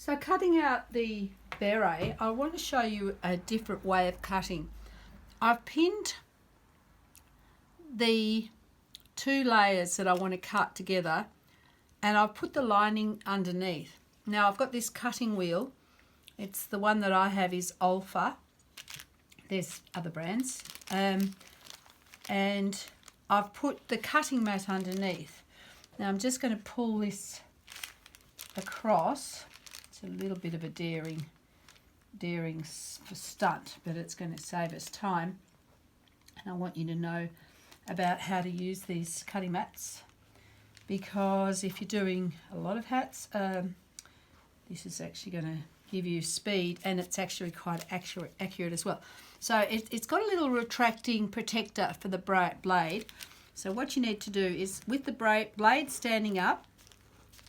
So cutting out the beret, I want to show you a different way of cutting. I've pinned the two layers that I want to cut together and I've put the lining underneath. Now I've got this cutting wheel. It's the one that I have is Alpha. There's other brands. And I've put the cutting mat underneath. Now I'm just going to pull this across. It's a little bit of a daring stunt, but it's going to save us time. And I want you to know about how to use these cutting mats, because if you're doing a lot of hats, this is actually going to give you speed, and it's actually quite accurate as well. So it's got a little retracting protector for the blade. So what you need to do is, with the blade standing up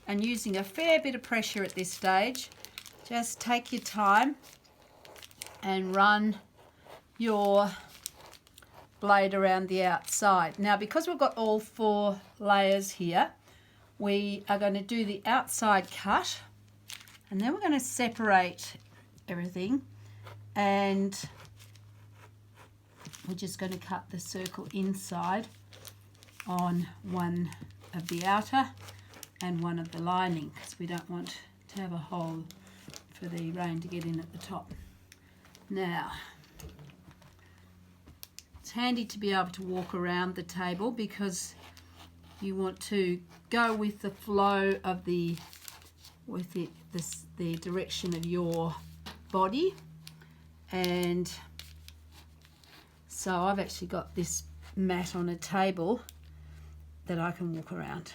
and using a fair bit of pressure at this stage, just take your time and run your blade around the outside. Now, because we've got all four layers here, we are going to do the outside cut, and then we're going to separate everything, and we're just going to cut the circle inside on one of the outer and one of the lining, because we don't want to have a hole for the rain to get in at the top. Now, it's handy to be able to walk around the table, because you want to go with the flow of the direction of your body. And so I've actually got this mat on a table that I can walk around.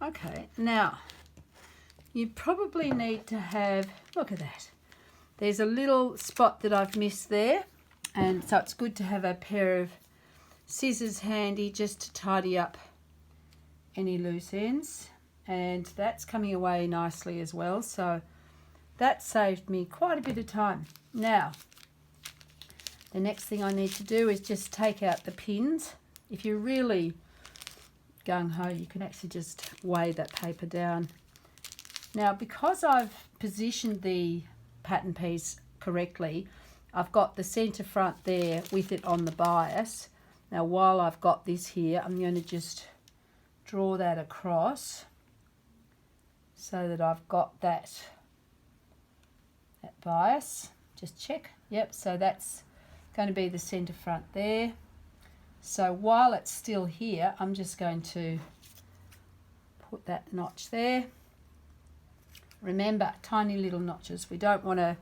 Okay, now you probably need to have, look at that, there's a little spot that I've missed there, and so it's good to have a pair of scissors handy just to tidy up any loose ends, and that's coming away nicely as well, so that saved me quite a bit of time. Now the next thing I need to do is just take out the pins. If you're really gung-ho, you can actually just weigh that paper down. Now, because I've positioned the pattern piece correctly, I've got the centre front there with it on the bias. Now, while I've got this here, I'm going to just draw that across so that I've got that bias. Just check. Yep, so that's going to be the centre front there. So while it's still here, I'm just going to put that notch there. Remember, tiny little notches. We don't want to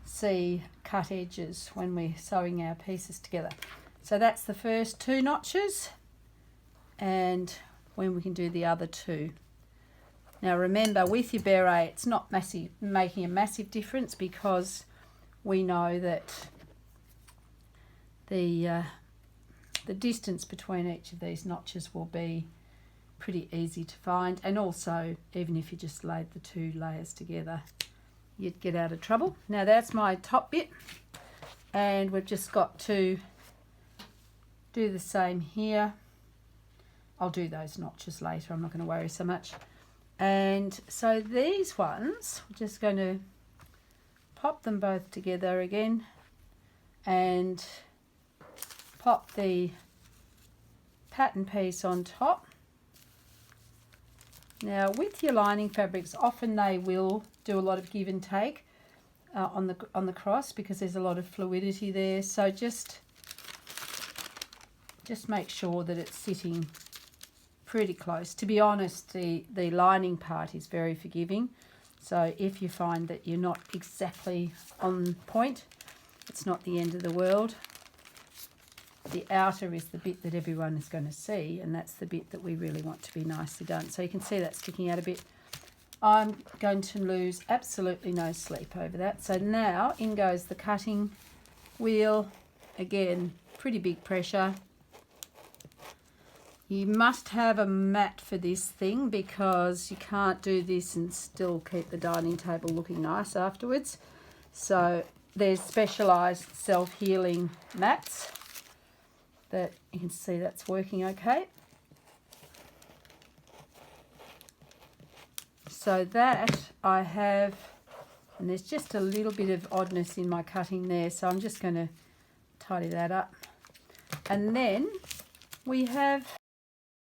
see cut edges when we're sewing our pieces together. So that's the first two notches, and when we can do the other two. Now remember, with your beret, it's not making a massive difference, because we know that the distance between each of these notches will be pretty easy to find, and also even if you just laid the two layers together, you'd get out of trouble. Now that's my top bit, and we've just got to do the same here. I'll do those notches later, I'm not going to worry so much. And so these ones, we're just going to pop them both together again and pop the pattern piece on top. Now with your lining fabrics, often they will do a lot of give and take on the cross, because there's a lot of fluidity there. So just make sure that it's sitting pretty close. To be honest, the lining part is very forgiving. So if you find that you're not exactly on point, it's not the end of the world. The outer is the bit that everyone is going to see, and that's the bit that we really want to be nicely done. So you can see that sticking out a bit. I'm going to lose absolutely no sleep over that. So now in goes the cutting wheel. Again, pretty big pressure. You must have a mat for this thing, because you can't do this and still keep the dining table looking nice afterwards. So there's specialised self-healing mats that you can see that's working okay. So that I have, and there's just a little bit of oddness in my cutting there, so I'm just going to tidy that up. And then we have